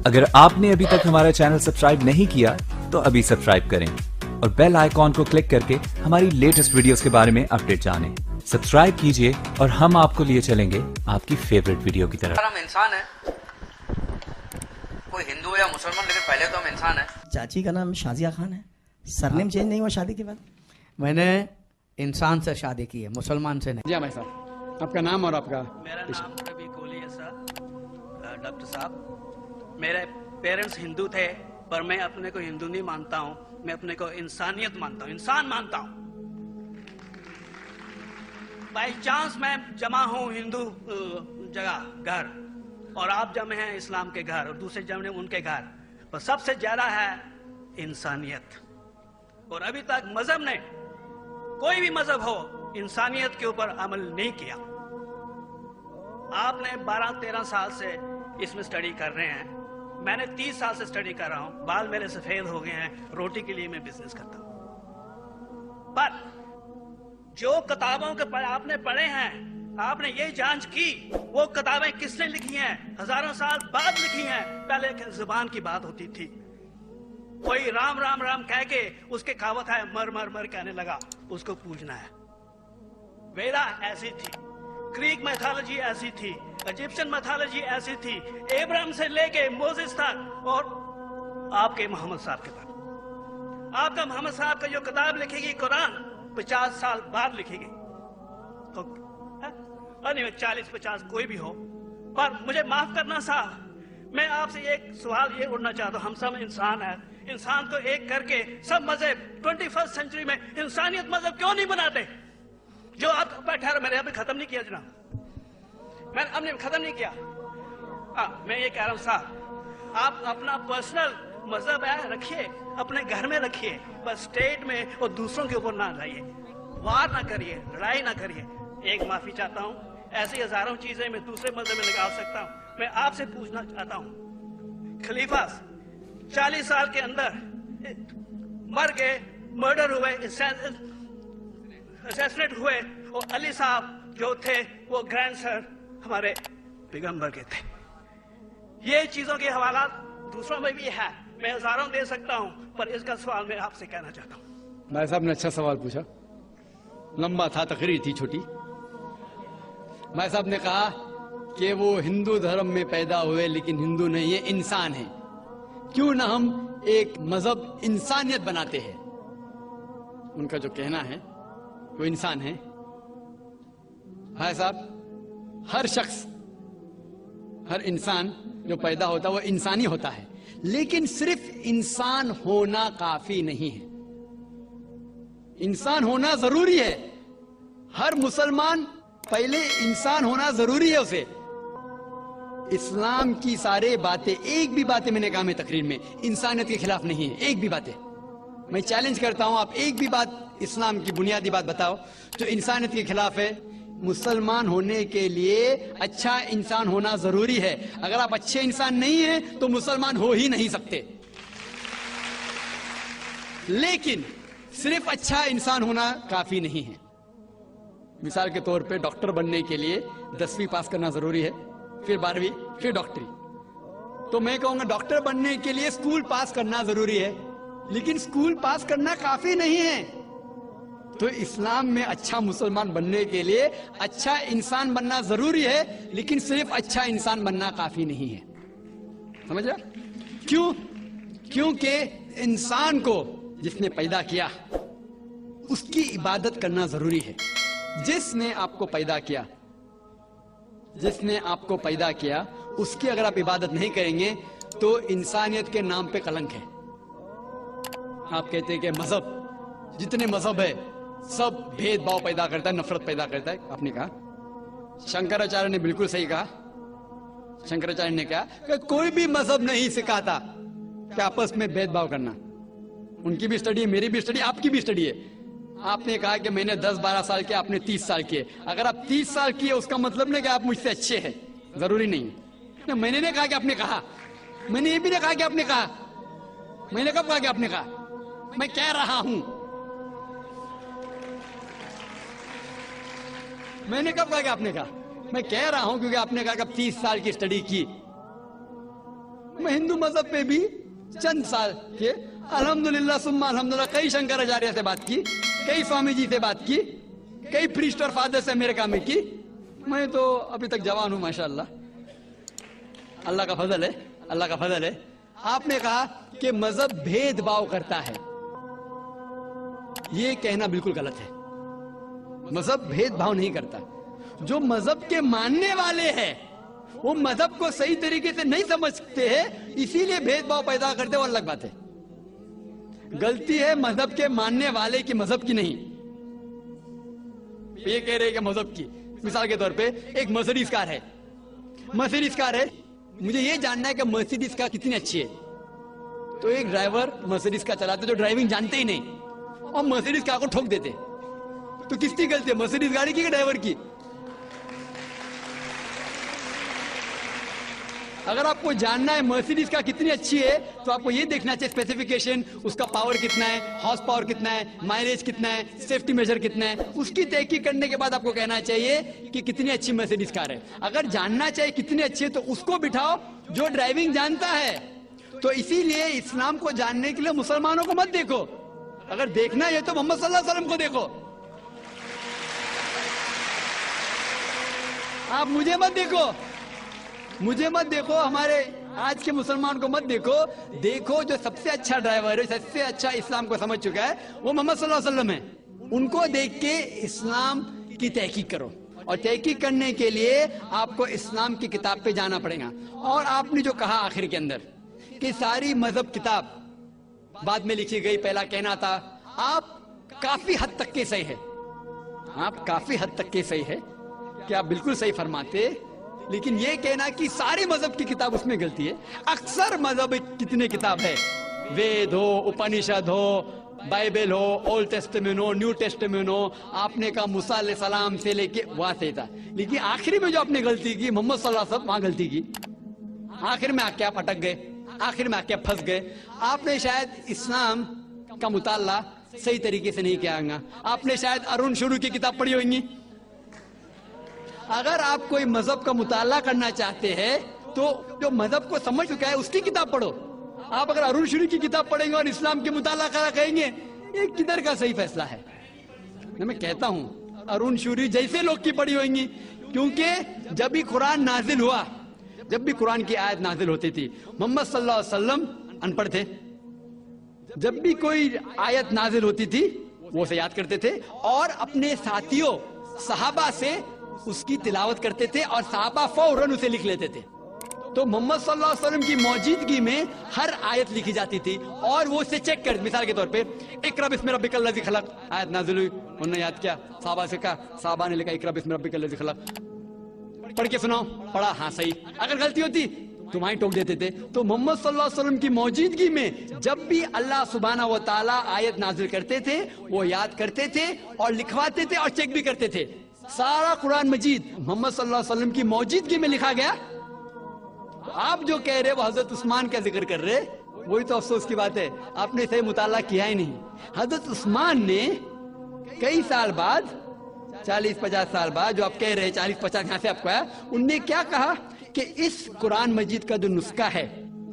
اگر آپ نے ابھی تک ہمارا چینل سبسکرائب نہیں کیا تو ابھی سبسکرائب کریں اور بیل آئیکن کو کلک کر کے ہماری لیٹسٹ ویڈیوز کے بارے میں اپڈیٹ جانیں. سبسکرائب کیجئے اور ہم آپ کو لیے چلیں گے آپ کی فیوریٹ ویڈیو کی طرف. ہم انسان ہیں, کوئی ہندو یا مسلمان, لیکن پہلے تو ہم انسان ہیں. چاچی کا نام شازیہ خان ہے, سرنیم چینج نہیں ہوا شادی کے بعد. میں نے انسان سے شادی کی ہے, مسلمان سے نہیں. جی بھائی صاحب, آپ کا نام اور آپ کا؟ میرا نام کبھی کولی ہے سر. ڈاکٹر صاحب, میرے پیرنٹس ہندو تھے پر میں اپنے کو ہندو نہیں مانتا ہوں, میں اپنے کو انسانیت مانتا ہوں, انسان مانتا ہوں. بائی چانس میں جمع ہوں ہندو جگہ گھر, اور آپ جمع ہیں اسلام کے گھر, اور دوسرے جمع ان کے گھر, پر سب سے زیادہ ہے انسانیت. اور ابھی تک مذہب نے, کوئی بھی مذہب ہو, انسانیت کے اوپر عمل نہیں کیا. آپ نے 12-13 سال سے اس میں سٹڈی کر رہے ہیں, میں نے 30 سال سے سٹڈی کر رہا ہوں, بال میرے سفید ہو گئے ہیں, روٹی کے لیے میں بزنس کرتا ہوں. پر جو کتابوں کے آپ نے پڑھے ہیں, آپ نے یہ جانچ کی وہ کتابیں کس نے لکھی ہیں؟ ہزاروں سال بعد لکھی ہیں. پہلے زبان کی بات ہوتی تھی, کوئی رام رام رام کہہ کے اس کے کہاوت ہے مر مر مر کہنے لگا, اس کو پوجنا ہے. ویدا ایسی تھی, گریک میتھالوجی ایسی تھی, ایجپشن میتھالوجی ایسی تھی, ابراہیم سے لے کے موزس تک, اور آپ کے محمد صاحب کے تک. آپ کا محمد صاحب کا جو کتاب لکھے گی قرآن 50 سال بعد لکھے گی, 40-50 کوئی بھی ہو. پر مجھے معاف کرنا صاحب, میں آپ سے ایک سوال یہ اڑنا چاہتا ہوں. ہم سب انسان ہیں, انسان کو ایک کر کے سب مذہب 21 سینچری میں انسانیت مذہب کیوں نہیں بناتے؟ جو آپ بیٹھا رہے, میں نے ابھی ختم نہیں کیا جناب, میں نے اب نے ختم نہیں کیا. میں یہ کہہ رہا ہوں صاحب, آپ اپنا پرسنل مذہب ہے رکھیے, اپنے گھر میں رکھیے, بس اسٹیٹ میں اور دوسروں کے اوپر نہ لائیے, وار نہ کریے, لڑائی نہ کریے. ایک معافی چاہتا ہوں, ایسی ہزاروں چیزیں میں دوسرے مذہب میں نکال سکتا ہوں. میں آپ سے پوچھنا چاہتا ہوں, خلیفہ 40 سال کے اندر مر گئے, مرڈر ہوئے, اسیسنیٹ ہوئے, اور علی صاحب جو تھے وہ گرینڈ سر ہمارے پیغمبر کے تھے. یہ چیزوں کے حوالات دوسروں میں بھی ہے, میں ہزاروں دے سکتا ہوں, پر اس کا سوال میں آپ سے کہنا چاہتا ہوں. بھائی صاحب نے اچھا سوال پوچھا, لمبا تھا, تقریر تھی چھوٹی. بھائی صاحب نے کہا کہ وہ ہندو دھرم میں پیدا ہوئے لیکن ہندو نہیں ہے, انسان ہیں. کیوں نہ ہم ایک مذہب انسانیت بناتے ہیں. ان کا جو کہنا ہے وہ انسان ہے. بھائی صاحب, ہر شخص, ہر انسان جو پیدا ہوتا ہے وہ انسانی ہوتا ہے, لیکن صرف انسان ہونا کافی نہیں ہے. انسان ہونا ضروری ہے. ہر مسلمان پہلے انسان ہونا ضروری ہے اسے. اسلام کی سارے باتیں, ایک بھی باتیں میں نے کہا میں تقریر میں, انسانیت کے خلاف نہیں ہے. ایک بھی باتیں میں چیلنج کرتا ہوں, آپ ایک بھی بات اسلام کی بنیادی بات بتاؤ جو انسانیت کے خلاف ہے. مسلمان ہونے کے لیے اچھا انسان ہونا ضروری ہے. اگر آپ اچھے انسان نہیں ہیں تو مسلمان ہو ہی نہیں سکتے. لیکن صرف اچھا انسان ہونا کافی نہیں ہے. مثال کے طور پہ ڈاکٹر بننے کے لیے 10ویں پاس کرنا ضروری ہے, پھر 12ویں, پھر ڈاکٹری. تو میں کہوں گا ڈاکٹر بننے کے لیے اسکول پاس کرنا ضروری ہے, لیکن اسکول پاس کرنا کافی نہیں ہے. تو اسلام میں اچھا مسلمان بننے کے لیے اچھا انسان بننا ضروری ہے, لیکن صرف اچھا انسان بننا کافی نہیں ہے. سمجھ رہا؟ کیوں؟ کیونکہ انسان کو جس نے پیدا کیا اس کی عبادت کرنا ضروری ہے. جس نے آپ کو پیدا کیا, جس نے آپ کو پیدا کیا, اس کی اگر آپ عبادت نہیں کریں گے تو انسانیت کے نام پہ کلنک ہے. آپ کہتے ہیں کہ مذہب, جتنے مذہب ہے سب بھید بھاؤ پیدا کرتا ہے, نفرت پیدا کرتا ہے. آپ نے کہا, شنکراچاریہ نے بالکل صحیح کہا. شنکراچاریہ نے کہا کہ کوئی بھی مذہب نہیں سکھاتا کہ آپس میں بھید بھاؤ کرنا. ان کی بھی اسٹڈی ہے, میری بھی اسٹڈی, آپ کی بھی اسٹڈی ہے. آپ نے کہا کہ میں نے 10-12 سال کیا, آپ نے 30 سال کیے. اگر آپ 30 سال کیے اس کا مطلب نہیں کہ آپ مجھ سے اچھے ہیں, ضروری نہیں. میں نے نہیں کہا کہ آپ نے کہا, میں نے یہ بھی نہیں کہا کہ آپ نے کہا. میں نے کب کہا کہ آپ نے کہا؟ میں کہہ رہا ہوں. میں نے کب کہا کہ آپ نے کہا؟ میں کہہ رہا ہوں کیونکہ آپ نے کہا کہ 30 سال کی اسٹڈی کی. میں ہندو مذہب پہ بھی چند سال کے الحمدللہ سما الحمدللہ کئی شنکراچاریہ سے بات کی, کئی سوامی جی سے بات کی, کئی پریسٹ اور فادر سے امریکہ میں کی. میں تو ابھی تک جوان ہوں ماشاءاللہ, اللہ کا فضل ہے, اللہ کا فضل ہے. آپ نے کہا کہ مذہب بھید بھاؤ کرتا ہے, یہ کہنا بالکل غلط ہے. مذہب بھید بھاؤ نہیں کرتا. جو مذہب کے ماننے والے ہیں وہ مذہب کو صحیح طریقے سے نہیں سمجھتے ہیں, اسی لیے بھید بھاؤ پیدا کرتے, وہ الگ بات ہے. غلطی ہے مذہب کے ماننے والے کی, مذہب کی نہیں. یہ کہہ رہے کہ مذہب کی, مثال کے طور پہ ایک مرسیڈیز کار ہے, مرسیڈیز کار ہے, مجھے یہ جاننا ہے کہ مرسیڈیز کار کتنی اچھی ہے. تو ایک ڈرائیور مرسیڈیز کار چلاتے جو ڈرائیونگ جانتے ہی نہیں اور مرسیڈیز کار کو ٹھوک دیتے, تو کس کی غلطی ہے, مرسیڈیز گاڑی کی کہ ڈرائیور کی؟ اگر آپ کو جاننا ہے مرسیڈیز کا کتنی اچھی ہے تو آپ کو یہ دیکھنا چاہیے اسپیسیفیکیشن, اس کا پاور کتنا ہے, ہارس پاور کتنا ہے, مائلیج کتنا ہے, سیفٹی میجر کتنا ہے. اس کی تحقیق کرنے کے بعد آپ کو کہنا چاہیے کہ کتنی اچھی مرسیڈیز کار ہے. اگر جاننا چاہیے کتنی اچھی ہے تو اس کو بٹھاؤ جو ڈرائیونگ جانتا ہے. تو اسی لیے اسلام کو جاننے کے لیے مسلمانوں کو مت دیکھو, اگر دیکھنا ہے تو محمد صلی اللہ علیہ وسلم کو دیکھو. آپ مجھے مت دیکھو, مجھے مت دیکھو, ہمارے آج کے مسلمان کو مت دیکھو. دیکھو جو سب سے اچھا ڈرائیور ہے, سب سے اچھا اسلام کو سمجھ چکا ہے, وہ محمد صلی اللہ علیہ وسلم ہے. ان کو دیکھ کے اسلام کی تحقیق کرو, اور تحقیق کرنے کے لیے آپ کو اسلام کی کتاب پہ جانا پڑے گا. اور آپ نے جو کہا آخر کے اندر کہ ساری مذہب کتاب بعد میں لکھی گئی, پہلا کہنا تھا, آپ کافی حد تک کے صحیح ہے, آپ کافی حد تک کے صحیح ہے کہ آپ بالکل صحیح فرماتے. لیکن یہ کہنا کہ سارے مذہب کی کتاب اس میں غلطی ہے. اکثر مذہب کتنے کتاب ہے, وید ہو, اپنشد ہو, بائبل ہو, اولڈ ٹیسٹمنٹ ہو, نیو ٹیسٹمنٹ ہو, آپ نے کہا موسیٰ علیہ السلام سے لے کے وہاں سے تھا. لیکن آخری میں جو آپ نے غلطی کی, محمد صلی اللہ علیہ وسلم وہاں غلطی کی. آخر میں آپ کیا پھٹک گئے, آخر میں آپ کیا پھنس گئے. آپ نے شاید اسلام کا مطالعہ صحیح طریقے سے نہیں کیا ہوگا. آپ نے شاید ارون شروع کی کتاب پڑھی ہوگی. اگر آپ کوئی مذہب کا مطالعہ کرنا چاہتے ہیں تو جو مذہب کو سمجھ چکا ہے اس کی کتاب پڑھو. آپ اگر ارون شروع کی کتاب پڑھیں گے اور اسلام کے مطالعہ کرا کہیں گے, یہ کدھر کا صحیح فیصلہ ہے؟ میں کہتا ہوں ارون شروع جیسے لوگ کی پڑھی ہوئیں گی, کیونکہ جب بھی قرآن نازل ہوا, جب بھی قرآن کی آیت نازل ہوتی تھی, محمد صلی اللہ علیہ وسلم ان پڑھ تھے. جب بھی کوئی آیت نازل ہوتی تھی وہ اسے یاد کرتے تھے اور اپنے ساتھیوں صحابہ سے اس کی تلاوت کرتے تھے, اور صحابہ فوراً اسے لکھ لیتے تھے. تو محمد صلی اللہ علیہ وسلم کی موجودگی میں ہر آیت لکھی جاتی تھی اور وہ اسے چیک کر, مثال کے طور پہ اقرا بسم ربک الذی خلق آیت نازل ہوئی, انہوں نے یاد کیا, صحابہ سے کہا, صحابہ نے لکھا اقرا بسم ربک الذی خلق, پڑھ کے سناؤ, پڑھا, ہاں صحیح. اگر غلطی ہوتی تو وہیں ٹوک دیتے تھے. تو محمد صلی اللہ علیہ وسلم کی موجودگی میں جب بھی اللہ سبحانہ و تعالیٰ آیت نازل کرتے تھے وہ یاد کرتے تھے اور لکھواتے تھے اور چیک بھی کرتے تھے. سارا قرآن مجید محمد صلی اللہ علیہ وسلم کی موجودگی میں لکھا گیا. آپ جو کہہ رہے وہ حضرت عثمان کا ذکر کر رہے, وہی تو افسوس کی بات ہے, آپ نے صحیح مطالعہ کیا ہی نہیں. حضرت عثمان نے کئی سال بعد, 40-50 سال بعد, جو آپ کہہ رہے 40-50 یہاں سے آپ کو آیا, ان نے کیا کہا کہ اس قرآن مجید کا جو نسخہ ہے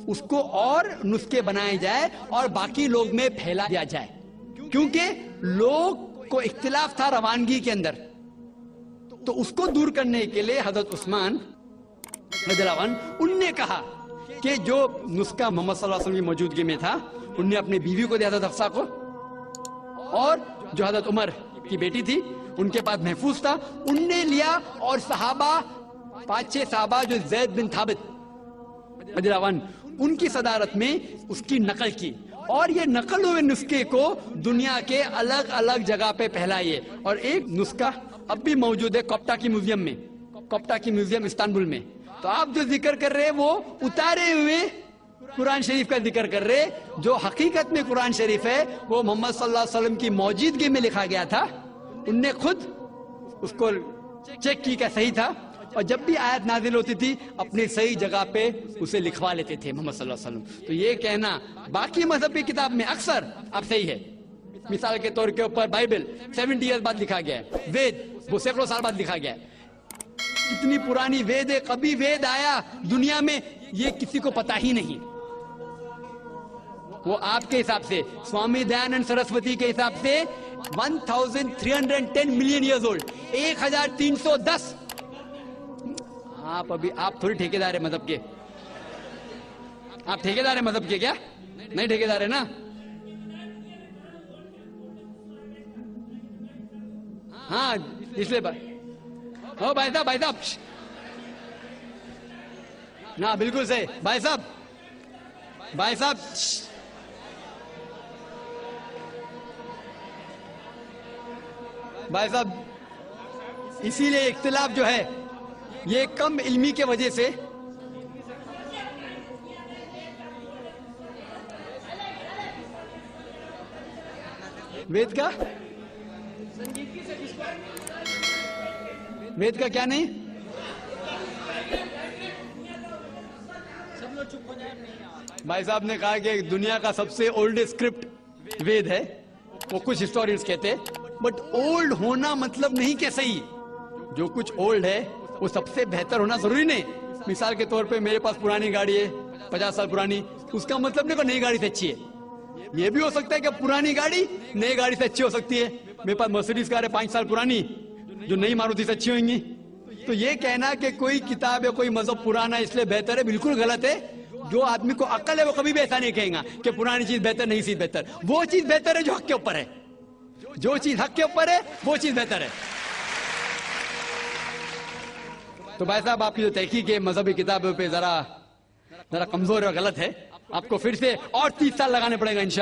اس کو اور نسخے بنائے جائے اور باقی لوگ میں پھیلا دیا جائے, کیونکہ لوگ کو اختلاف تھا روانگی کے اندر. تو اس کو دور کرنے کے لیے حضرت عثمان رضی اللہ عنہ, ان نے کہا کہ جو نسخہ محمد صلی اللہ علیہ وسلم کی موجودگی میں تھا ان نے اپنی بیوی کو دیا حضرت حفصہ کو, اور جو حضرت عمر کی بیٹی تھی ان کے پاس محفوظ تھا, ان نے لیا, اور صحابہ 5-6 صحابہ جو زید بن ثابت رضی اللہ عنہ ان کی صدارت میں اس کی نقل کی, اور یہ نقل ہوئے نسخے کو دنیا کے الگ الگ جگہ پہ پھیلائیے. اور ایک نسخہ اب بھی موجود ہے کوپٹا کی میوزیم میں, کوپٹا کی میوزیم استنبول میں. تو آپ جو ذکر کر رہے وہ اتارے ہوئے قرآن شریف کا ذکر کر رہے, جو حقیقت میں قرآن شریف ہے وہ محمد صلی اللہ علیہ وسلم کی موجودگی میں لکھا گیا تھا. ان نے خود اس کو چیک کی کہ صحیح تھا, اور جب بھی آیت نازل ہوتی تھی اپنی صحیح جگہ پہ اسے لکھوا لیتے تھے محمد صلی اللہ علیہ وسلم. تو یہ کہنا باقی مذہب کی کتاب میں اکثر اب صحیح ہے. مثال کے طور کے اوپر بائبل 70 ایئر بعد لکھا گیا ہے, وید وہ سینکڑوں سال بعد لکھا گیا ہے. اتنی پرانی وید ہے, کبھی وید آیا دنیا میں یہ کسی کو پتا ہی نہیں. وہ آپ کے حساب سے سوامی دیانند سرسوتی کے حساب سے 1310 ملین ایئرز اولڈ, 1310. آپ تھوڑی ٹھیکیدار ہیں مذہب کے. آپ ٹھیکیدار ہیں مذہب کے کیا؟ نہیں ٹھیکیدار ہے نا. ہاں اس لیے بھائی صاحب نا بالکل صحیح. بھائی صاحب اسی لیے اختلاف جو ہے یہ کم علمی کے وجہ سے وید کا کیا نہیں. بھائی صاحب نے کہا کہ دنیا کا سب سے اولڈ اسکرپٹ وید ہے. وہ کچھ ہسٹورینز کہتے, بٹ اولڈ ہونا مطلب نہیں کہ صحیح. جو کچھ اولڈ ہے وہ سب سے بہتر ہونا ضروری نہیں. مثال کے طور پہ میرے پاس پرانی گاڑی ہے 50 سال پرانی, اس کا مطلب نہیں کہ نئی گاڑی سے اچھی ہے. یہ بھی ہو سکتا ہے کہ پرانی گاڑی نئی گاڑی سے اچھی ہو سکتی ہے. میرے پاس مرسیڈیز کار ہے 5 سال پرانی جو نئی ماروتی سے اچھی ہوئیں گی. تو یہ کہنا کہ کوئی کتاب یا کوئی مذہب پرانا اس لیے بہتر ہے, بالکل غلط ہے. جو آدمی کو عقل ہے وہ کبھی بھی ایسا نہیں کہے گا کہ پرانی چیز بہتر, نئی چیز بہتر. وہ چیز بہتر ہے جو حق کے اوپر ہے. جو چیز حق کے اوپر ہے وہ چیز بہتر ہے. تو بھائی صاحب آپ کی جو تحقیق ہے مذہبی کتابوں پہ ذرا کمزور اور غلط ہے. آپ کو پھر سے اور 30 سال لگانے پڑے گا انشاءاللہ.